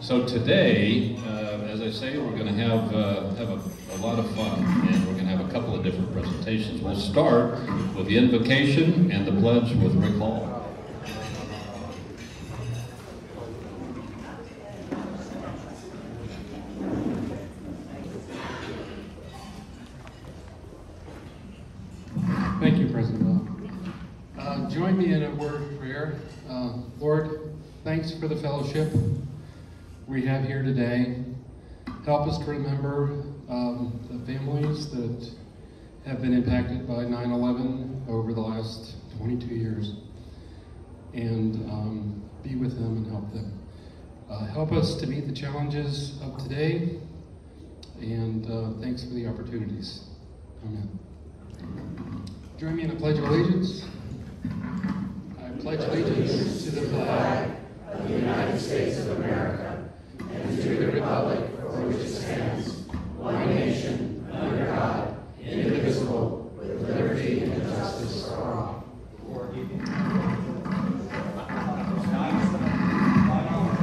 So today, as I say, we're going to have a lot of fun, and we're going to have a couple of different presentations. We'll start with the invocation and the pledge with Rick Hall. Thank you, President Bob. Join me in a word of prayer. Lord, thanks for the fellowship we have here today. Help us to remember the families that have been impacted by 9/11 over the last 22 years, and be with them and help them. Help us to meet the challenges of today, and thanks for the opportunities. Amen. Join me in the Pledge of Allegiance. I pledge allegiance to the flag of the United States of America and to the republic for which it stands, one nation, under God, indivisible, with liberty and justice for all.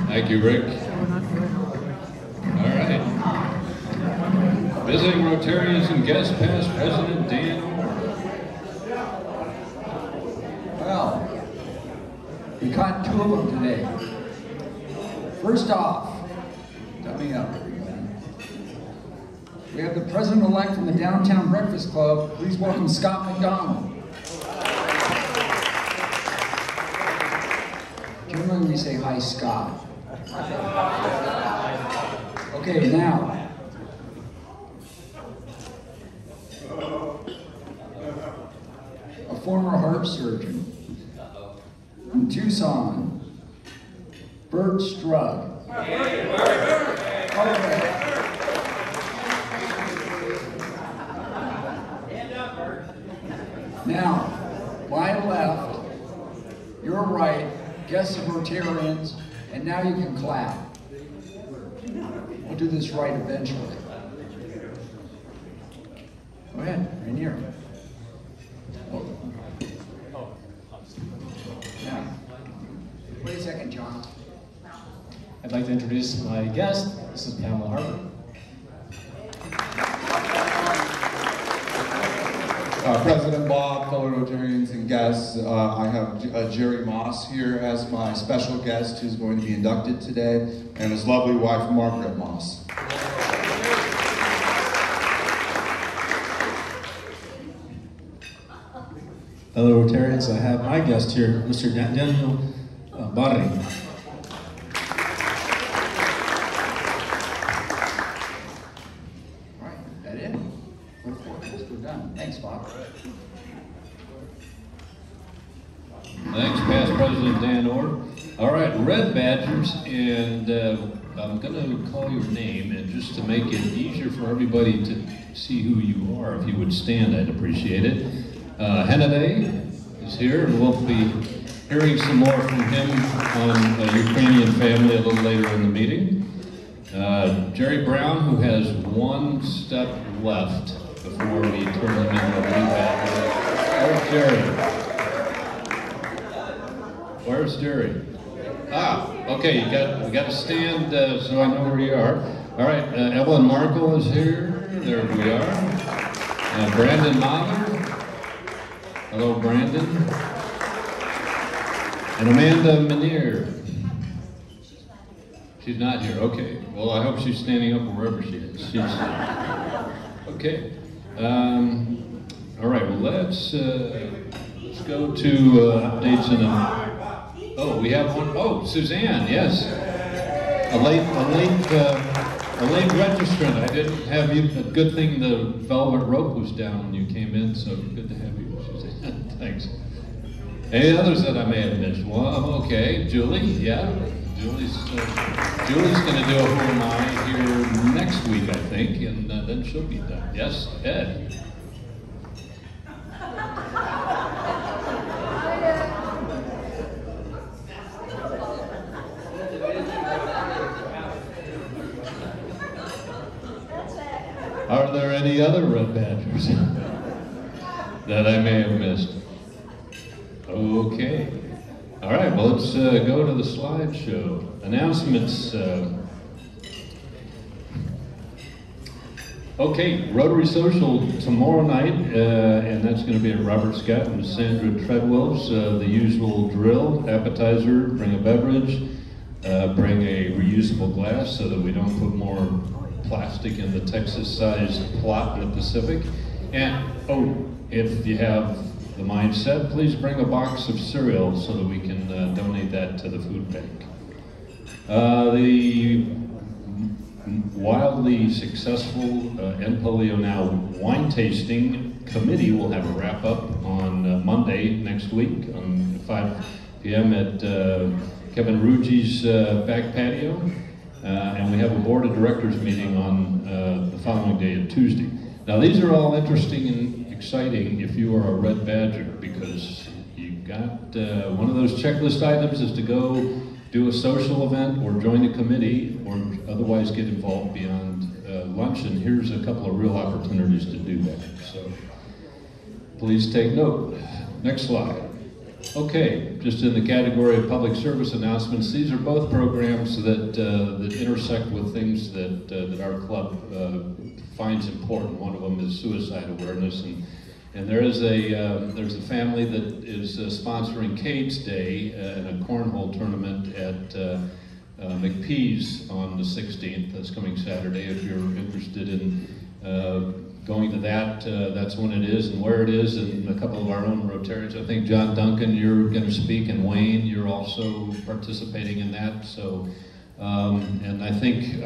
Thank you, Rick. All right. Visiting Rotarians and guests, past President Dan. Well, we caught two of them today. First off, coming up, we have the President-elect from the Downtown Breakfast Club. Please welcome Scott McDonald. Generally we say, hi, Scott. Okay, now. A former heart surgeon from Tucson, Bert Strug. Now, my left, your right, guests of Rotarians, and now you can clap. We'll do this right eventually. Go ahead, Rainier. Yeah. Wait a second, John. I'd like to introduce my guest. This is Pamela Harper. President Bob, fellow Rotarians and guests, I have Jerry Moss here as my special guest who's going to be inducted today, and his lovely wife, Margaret Moss. Fellow Rotarians, I have my guest here, Mr. Daniel Barri. Thanks, Bob. Thanks, past President Dan Orr. All right, Red Badgers, and I'm going to call your name, and just to make it easier for everybody to see who you are, if you would stand, I'd appreciate it. Hennedy is here, and we'll be hearing some more from him on a Ukrainian family a little later in the meeting. Jerry Brown, who has one step left before we turn them into a blue badge. Where's Jerry? Ah, okay, we got to stand so I know where you are. All right, Evelyn Markle is here. There we are. Brandon Mahler. Hello, Brandon. And Amanda Manier. She's not here. Okay. Well, I hope she's standing up wherever she is. Okay. All right. Well, let's go to updates in a. Oh, we have one. Oh, Suzanne. Yes. A late registrant. I didn't have you. A good thing the velvet rope was down when you came in. So good to have you, Suzanne. Thanks. Any others that I may have missed? Well, okay. Julie. Yeah. Julie's going to do a whole night here next week, I think, and then she'll be done. Yes, Ed. Are there any other Red Badgers that I may have missed? Okay. All right, well, let's go to the slideshow. Announcements. Okay, Rotary Social tomorrow night, and that's going to be at Robert Scott and Sandra Treadwell's. The usual drill: appetizer, bring a beverage, bring a reusable glass so that we don't put more plastic in the Texas-sized plot in the Pacific. And if you have the mindset, please bring a box of cereal so that we can donate that to the food bank. The wildly successful End Polio Now wine tasting committee will have a wrap up on Monday next week on 5 p.m. at Kevin Rugi's back patio. And we have a board of directors meeting on the following day, Tuesday. Now these are all interesting and exciting if you are a Red Badger, because you got one of those checklist items is to go do a social event or join a committee or otherwise get involved beyond lunch, and here's a couple of real opportunities to do that. So please take note. Next slide. Okay, just in the category of public service announcements, these are both programs that that intersect with things that that our club finds important. One of them is suicide awareness, and there's a family that is sponsoring Cays Day in a cornhole tournament at McPee's on the 16th. That's coming Saturday. If you're interested in going to that, that's when it is and where it is, and a couple of our own Rotarians. I think John Duncan, you're going to speak, and Wayne, you're also participating in that. So, and I think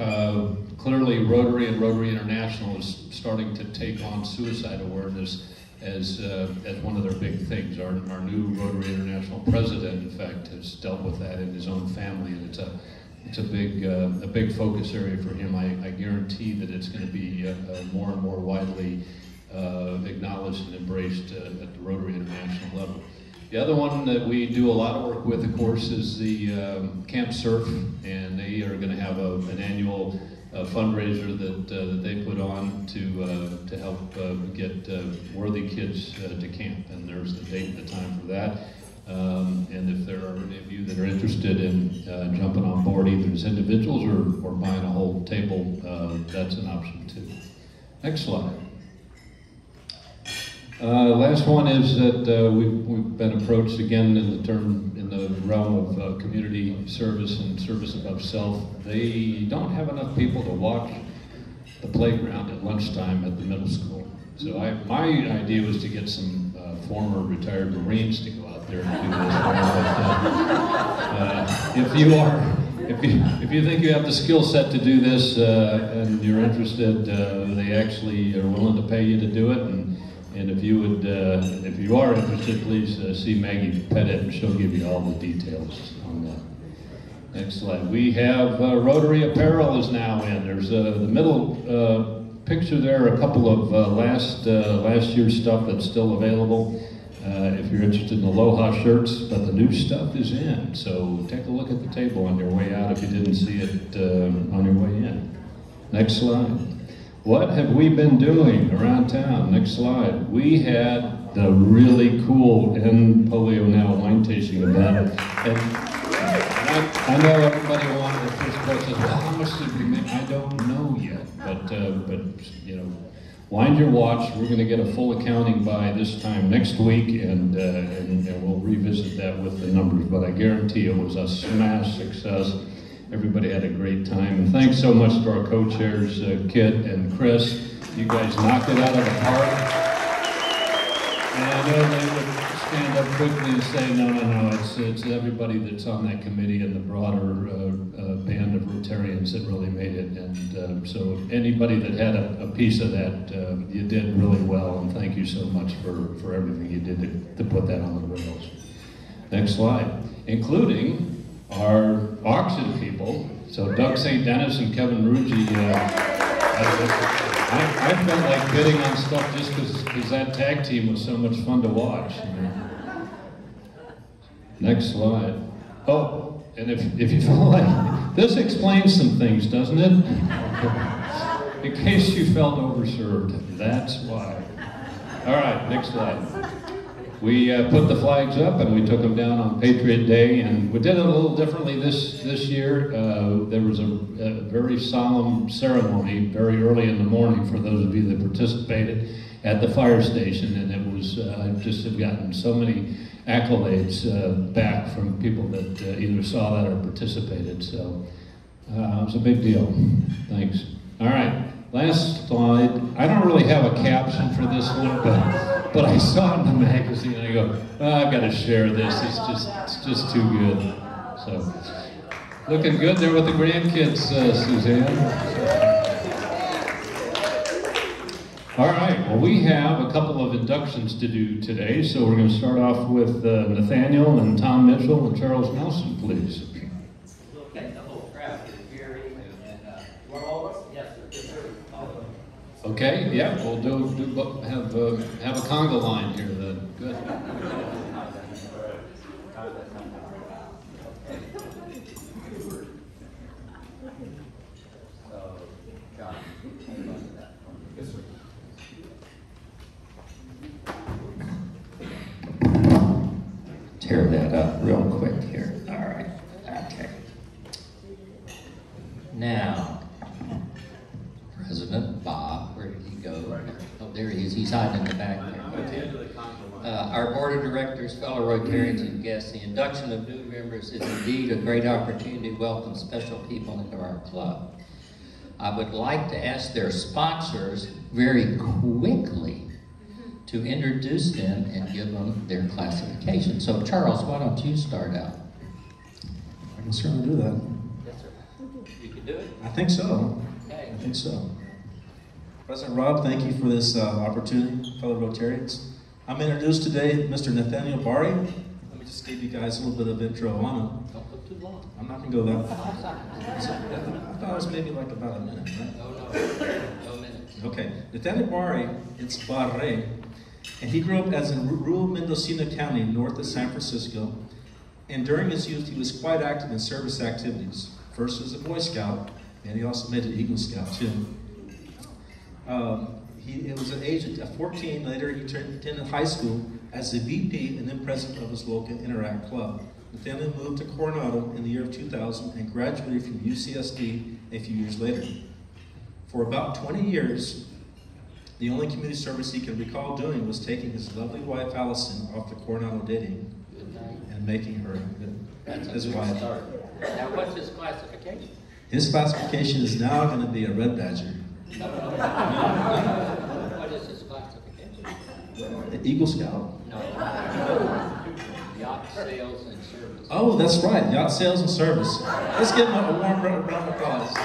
clearly Rotary and Rotary International is starting to take on suicide awareness as one of their big things. Our new Rotary International president, in fact, has dealt with that in his own family, and it's a big focus area for him. I guarantee that it's going to be more and more widely acknowledged and embraced at the Rotary International level. The other one that we do a lot of work with, of course, is the Camp Surf, and they are going to have an annual fundraiser that they put on to help get worthy kids to camp, and there's the date and the time for that. And if there are any of you that are interested in jumping on board either as individuals or buying a whole table, that's an option too. Next slide. Last one is that we've been approached again in the realm of community service and service above self. They don't have enough people to watch the playground at lunchtime at the middle school. So my idea was to get some former retired Marines to go out there and do this. If you think you have the skill set to do this and you're interested, they actually are willing to pay you to do it. And if you are interested, please see Maggie Pettit, and she'll give you all the details on that. Next slide. We have Rotary Apparel is now in. There's the middle picture there, a couple of last year's stuff that's still available. If you're interested in Aloha shirts, but the new stuff is in. So take a look at the table on your way out if you didn't see it on your way in. Next slide. What have we been doing around town? Next slide. We had the really cool End Polio Now wine tasting event. And I know everybody wanted the first question, well, how much did we make? I don't know yet, but you know, wind your watch. We're going to get a full accounting by this time next week, and we'll revisit that with the numbers, but I guarantee it was a smash success. Everybody had a great time, and thanks so much to our co-chairs, Kit and Chris. You guys knocked it out of the park. And I know they would stand up quickly and say, no, it's everybody that's on that committee and the broader band of Rotarians that really made it. And so anybody that had a piece of that, you did really well, and thank you so much for everything you did to put that on the rails. Next slide. Including our auction people, so Doug St. Dennis and Kevin Rugi. I felt like bidding on stuff just because that tag team was so much fun to watch. You know? Next slide. Oh, and if you feel like, this explains some things, doesn't it? In case you felt overserved, that's why. All right, next slide. We put the flags up and we took them down on Patriot Day, and we did it a little differently this year. There was a very solemn ceremony very early in the morning for those of you that participated at the fire station, and it was, I just have gotten so many accolades back from people that either saw that or participated, so it was a big deal. Thanks. All right, last slide. I don't really have a caption for this one, but I saw it in the magazine and I go, oh, I've got to share this. It's just too good. So, looking good there with the grandkids, Suzanne. All right, well, we have a couple of inductions to do today, so we're going to start off with Nathaniel and Tom Mitchell and Charles Nelson, please. Okay, yeah, we'll have a conga line here then. Good. Tear that up real quick here. All right. Okay. Now, President Bob, where did he go? Oh, there he is. He's hiding in the back there. Okay. Our board of directors, fellow Rotarians and guests, the induction of new members is indeed a great opportunity to welcome special people into our club. I would like to ask their sponsors very quickly to introduce them and give them their classification. So Charles, why don't you start out? I can certainly do that. Yes, sir. You can do it? I think so. Okay. I think so. President Rob, thank you for this opportunity, fellow Rotarians. I'm introduced today Mr. Nathaniel Bari. Let me just give you guys a little bit of intro on him. Don't look too long. I'm not going to go that far. So, I thought it was maybe like about a minute, right? No minutes. Okay. Nathaniel Bari, it's Barre, and he grew up as in rural Mendocino County, north of San Francisco. And during his youth, he was quite active in service activities. First as a Boy Scout, and he also made an Eagle Scout too. It was at age of 14, later he attended high school as the VP and then president of his local Interact Club. Nathaniel moved to Coronado in the year of 2000 and graduated from UCSD a few years later. For about 20 years, the only community service he can recall doing was taking his lovely wife Allison off the Coronado dating and making her his wife. Start. Now, what's his classification? His classification is now going to be a Red Badger. No. What is his classification? The Eagle Scout. No. Yacht sales and service. Oh, that's right. Yacht sales and service. Let's give him a warm round of applause.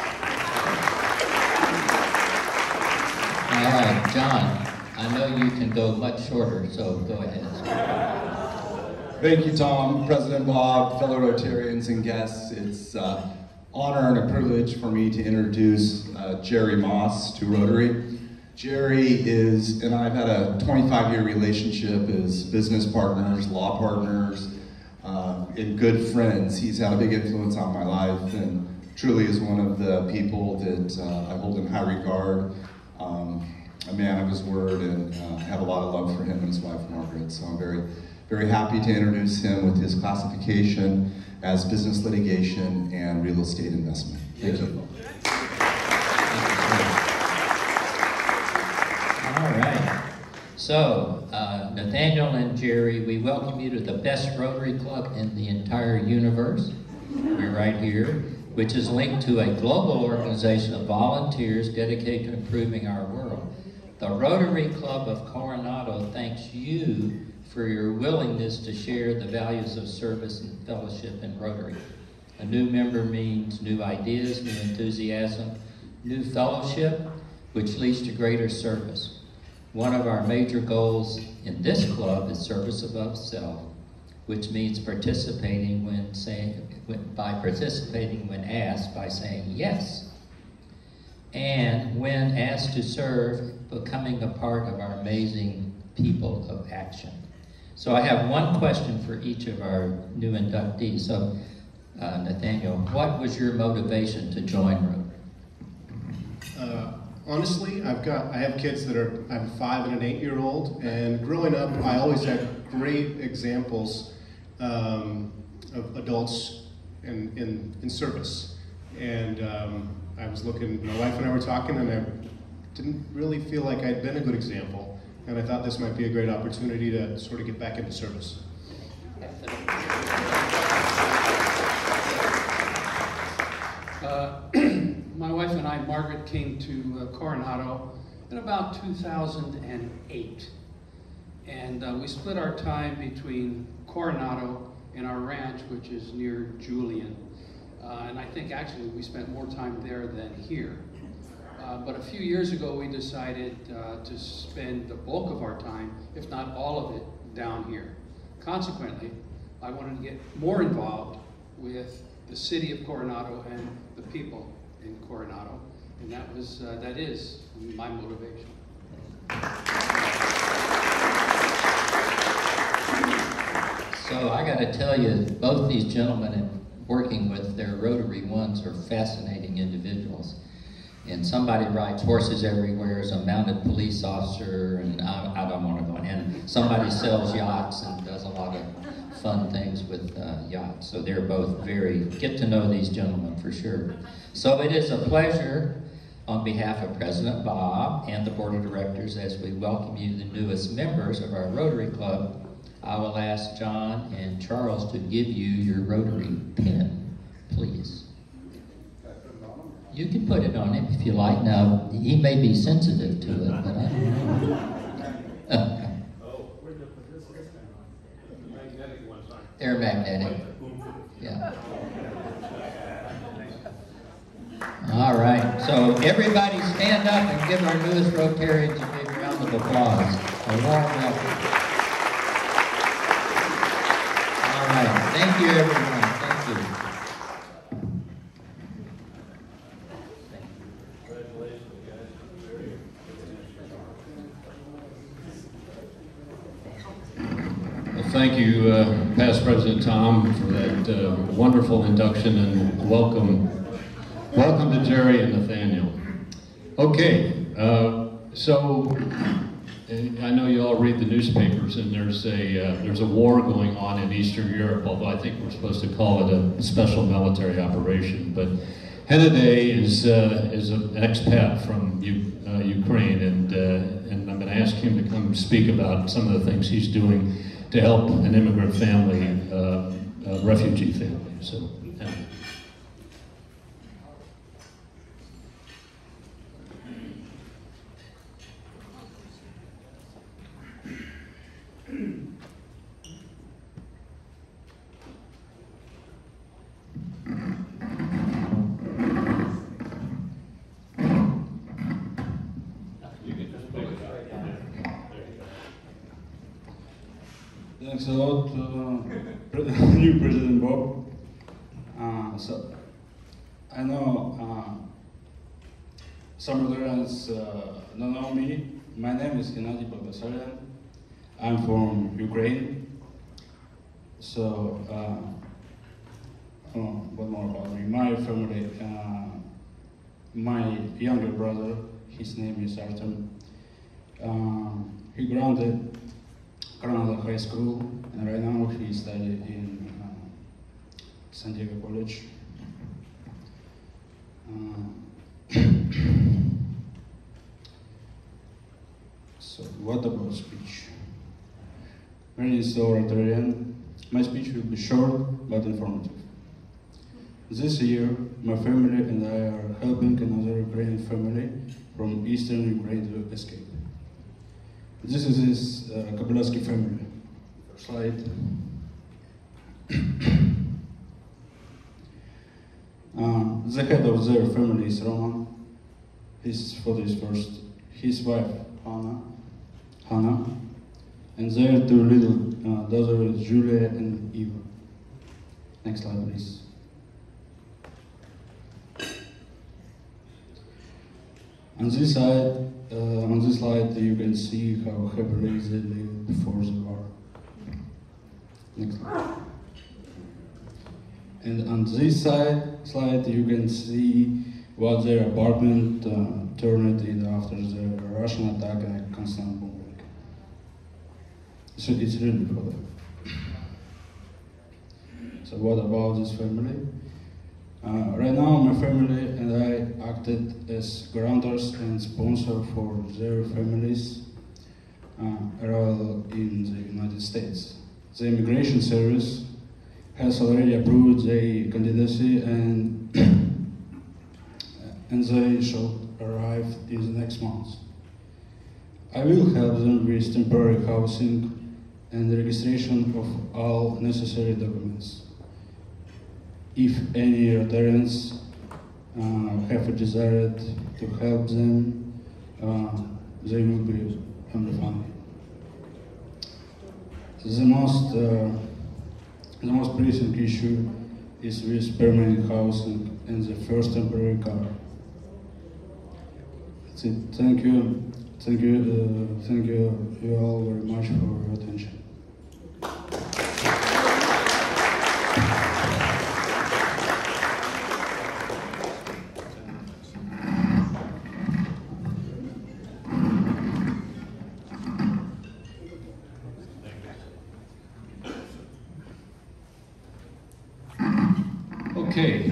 All right, John, I know you can go much shorter, so go ahead. Thank you, Tom, President Bob, fellow Rotarians and guests. It's an honor and a privilege for me to introduce Jerry Moss to Rotary. Jerry and I've had a 25-year relationship as business partners, law partners, and good friends. He's had a big influence on my life and truly is one of the people that I hold in high regard. A man of his word, and have a lot of love for him and his wife Margaret. So I'm very, very happy to introduce him with his classification as business litigation and real estate investment. Thank you. All right. So, Nathaniel and Jerry, we welcome you to the best Rotary Club in the entire universe. We're right here, which is linked to a global organization of volunteers dedicated to improving our world. The Rotary Club of Coronado thanks you for your willingness to share the values of service and fellowship in Rotary. A new member means new ideas, new enthusiasm, new fellowship, which leads to greater service. One of our major goals in this club is service above self, which means participating when asked by saying yes. And when asked to serve, becoming a part of our amazing people of action. So I have one question for each of our new inductees. So, Nathaniel, what was your motivation to join Rotary? Honestly, I have kids that are, I have a 5 and an 8-year-old, and growing up, I always had great examples of adults in service. And I was looking, my wife and I were talking, and I didn't really feel like I'd been a good example. And I thought this might be a great opportunity to sort of get back into service. My wife and I, Margaret, came to Coronado in about 2008. And we split our time between Coronado and our ranch, which is near Julian. And I think actually we spent more time there than here. But a few years ago we decided to spend the bulk of our time, if not all of it, down here. Consequently, I wanted to get more involved with the city of Coronado and the people in Coronado, and that is my motivation. So I got to tell you, both these gentlemen and working with their Rotary ones are fascinating individuals. And somebody rides horses everywhere as a mounted police officer, and I don't want to go in. And somebody sells yachts and does a lot of fun things with yachts. So they're both get to know these gentlemen for sure. So it is a pleasure on behalf of President Bob and the Board of Directors as we welcome you, the newest members of our Rotary Club. I will ask John and Charles to give you your Rotary pin, please. You can put it on him if you like. Now, he may be sensitive to it, but I don't know. They're magnetic. Yeah. All right. So everybody stand up and give our newest Rotarians a big round of applause. A warm welcome. All right. Thank you, everyone. Thank you. Thank you, Past President Tom, for that wonderful induction, and welcome to Jerry and Nathaniel. Okay, so I know you all read the newspapers, and there's a war going on in Eastern Europe, although I think we're supposed to call it a special military operation. But Hennaday is an expat from Ukraine, and I'm going to ask him to come speak about some of the things he's doing to help an immigrant family, a refugee family. So, yeah. Thanks a lot, new President Bob. So I know some Rotarians don't know me. My name is Gennady Bogdasaryan. I'm from Ukraine. So what more about me? My family, my younger brother, his name is Artem. He grounded Coronado High School, and right now he studies in San Diego College. So what about speech? When is Rotarian? My speech will be short but informative. This year, my family and I are helping another Ukrainian family from eastern Ukraine to escape. This is his Kabylowski family. Slide. The head of their family is Roman. His father is first. His wife, Hannah, and their two little daughters, Julia and Eva. Next slide, please. On this slide, you can see how happily they lived before the war. Next slide. And on this slide, you can see what their apartment turned in after the Russian attack and a constant bombing. So it's really for them. So what about this family? Right now, my family and I acted as guarantors and sponsor for their families around in the United States. The Immigration Service has already approved their candidacy and they should arrive in the next month. I will help them with temporary housing and the registration of all necessary documents. If any Rotarians have a desire to help them, they will be funded. The most pressing issue is with permanent housing and the first temporary car. That's it. Thank you. Thank you all very much for your attention. Okay,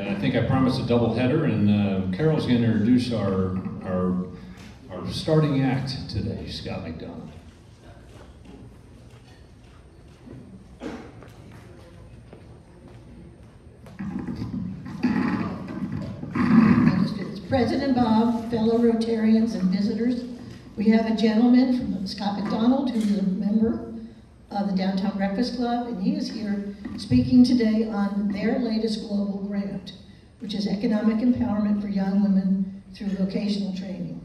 I think I promised a double header, and Carol's going to introduce our starting act today, Scott McDonald. President Bob, fellow Rotarians and visitors, we have a gentleman from Scott McDonald who is a member of the Downtown Breakfast Club, and he is here speaking today on their latest global grant, which is economic empowerment for young women through vocational training.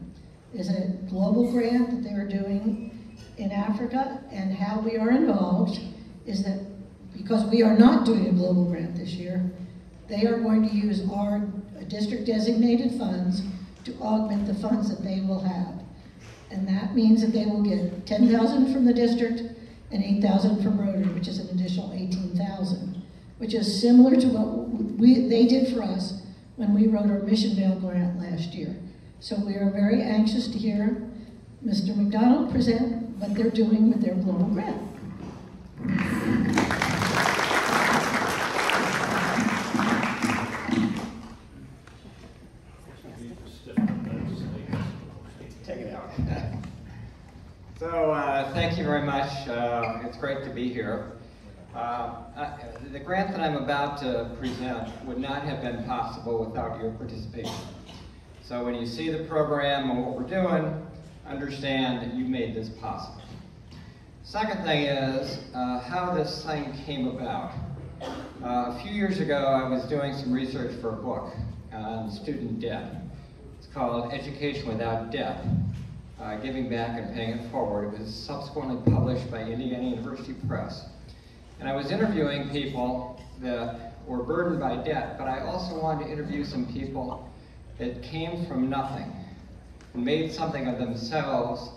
It's a global grant that they are doing in Africa, and how we are involved is that because we are not doing a global grant this year, they are going to use our district designated funds to augment the funds that they will have. And that means that they will get $10,000 from the district and $8,000 from Rotary, which is an additional $18,000, which is similar to what they did for us when we wrote our Mission Vale grant last year. So we are very anxious to hear Mr. McDonald present what they're doing with their global grant. Take it out. So thank you very much. It's great to be here. The grant that I'm about to present would not have been possible without your participation. So when you see the program and what we're doing, understand that you made this possible. Second thing is how this thing came about. A few years ago, I was doing some research for a book on student debt. It's called Education Without Debt, Giving Back and Paying It Forward. It was subsequently published by Indiana University Press. And I was interviewing people that were burdened by debt, but I also wanted to interview some people that came from nothing and made something of themselves,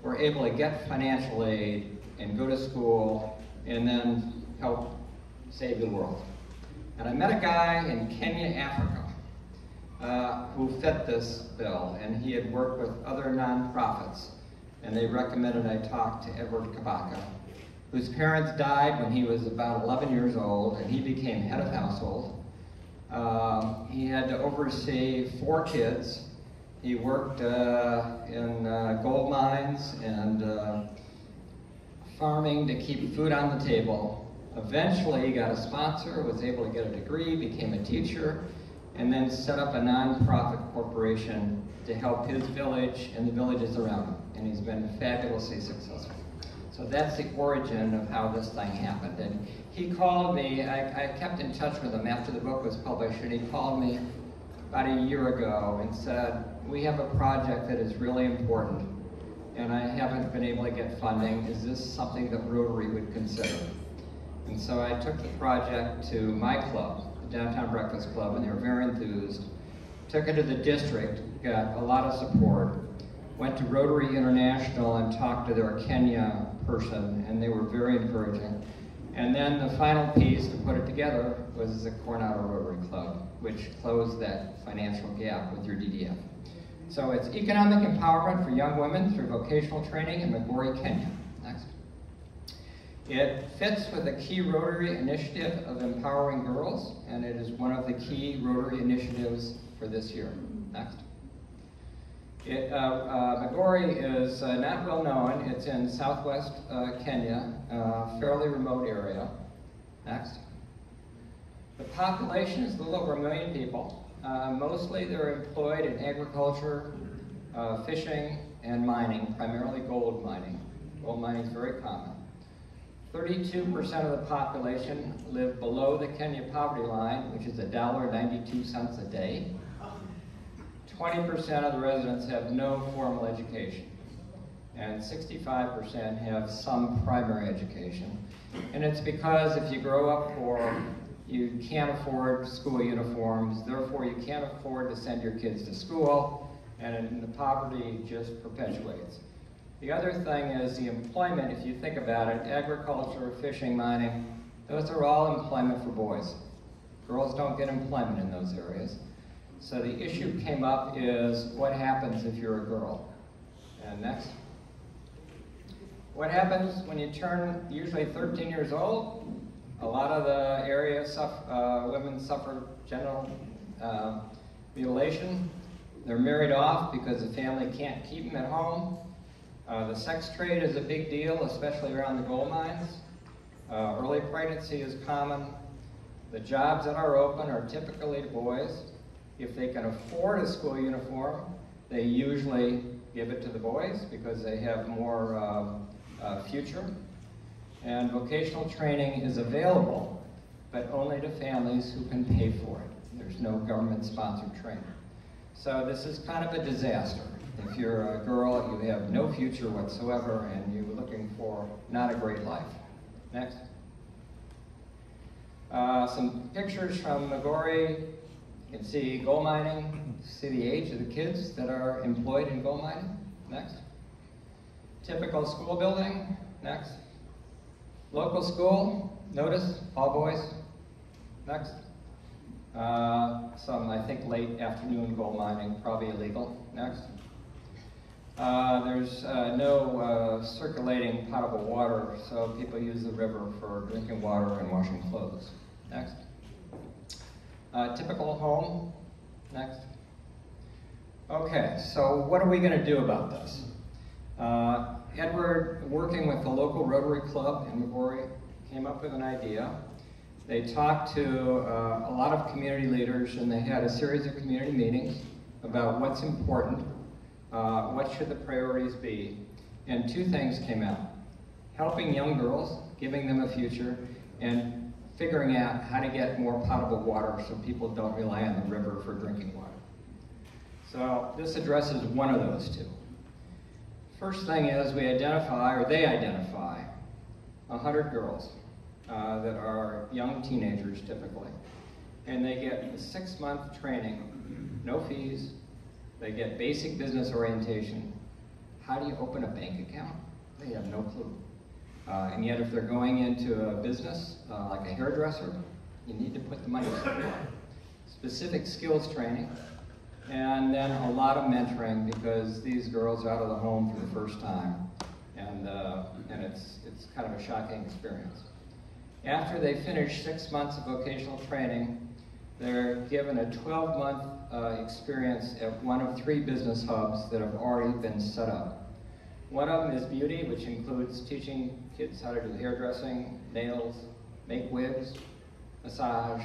were able to get financial aid and go to school and then help save the world. And I met a guy in Kenya, Africa, who fit this bill, and he had worked with other nonprofits, and they recommended I talk to Edward Kabaka, whose parents died when he was about 11 years old, and he became head of household. He had to oversee 4 kids. He worked in gold mines and farming to keep food on the table. Eventually, he got a sponsor, was able to get a degree, became a teacher, and then set up a nonprofit corporation to help his village and the villages around him. And he's been fabulously successful. So that's the origin of how this thing happened. And he called me, I kept in touch with him after the book was published, and he called me about a year ago and said, we have a project that is really important, and I haven't been able to get funding. Is this something that Rotary would consider? And so I took the project to my club, the Downtown Breakfast Club, and they were very enthused. Took it to the district, got a lot of support. Went to Rotary International and talked to their Kenya person, and they were very encouraging. And then the final piece to put it together was the Coronado Rotary Club, which closed that financial gap with your DDF. So it's economic empowerment for young women through vocational training in Migori, Kenya. Next. It fits with the key Rotary initiative of empowering girls, and it is one of the key Rotary initiatives for this year. Next. Migori is not well known. It's in southwest Kenya, fairly remote area. Next. The population is a little over 1 million people. Mostly they're employed in agriculture, fishing, and mining, primarily gold mining. Gold mining is very common. 32% of the population live below the Kenya poverty line, which is $1.92 a day. 20% of the residents have no formal education, and 65% have some primary education. And it's because if you grow up poor, you can't afford school uniforms, therefore you can't afford to send your kids to school, and the poverty just perpetuates. The other thing is the employment. If you think about it, agriculture, fishing, mining, those are all employment for boys. Girls don't get employment in those areas. So the issue came up is what happens if you're a girl? And next. What happens when you turn usually 13 years old? A lot of the area women suffer genital mutilation. They're married off because the family can't keep them at home. The sex trade is a big deal, especially around the gold mines. Early pregnancy is common. The jobs that are open are typically to boys. If they can afford a school uniform, they usually give it to the boys because they have more future. And vocational training is available, but only to families who can pay for it. There's no government-sponsored training. So this is kind of a disaster. If you're a girl, you have no future whatsoever, and you're looking for not a great life. Next. Some pictures from Migori. You can see gold mining, see the age of the kids that are employed in gold mining. Next. Typical school building. Next. Local school, notice, all boys. Next. Some, I think, late afternoon gold mining, probably illegal. Next. There's no circulating potable water, so people use the river for drinking water and washing clothes. Next. Typical home. Next. Okay, so what are we going to do about this? Edward, working with the local Rotary Club in Migori, came up with an idea. They talked to a lot of community leaders, and they had a series of community meetings about what's important, what should the priorities be, and two things came out. Helping young girls, giving them a future, and figuring out how to get more potable water so people don't rely on the river for drinking water. So this addresses one of those two. First thing is we identify, or they identify, 100 girls that are young teenagers typically. And they get a 6-month training, no fees. They get basic business orientation. How do you open a bank account? They have no clue. And yet if they're going into a business, like a hairdresser, you need to put the money somewhere. Specific skills training. And then a lot of mentoring because these girls are out of the home for the first time, and it's kind of a shocking experience. After they finish 6 months of vocational training, they're given a 12-month experience at one of 3 business hubs that have already been set up. One of them is beauty, which includes teaching kids how to do hairdressing, nails, make wigs, massage,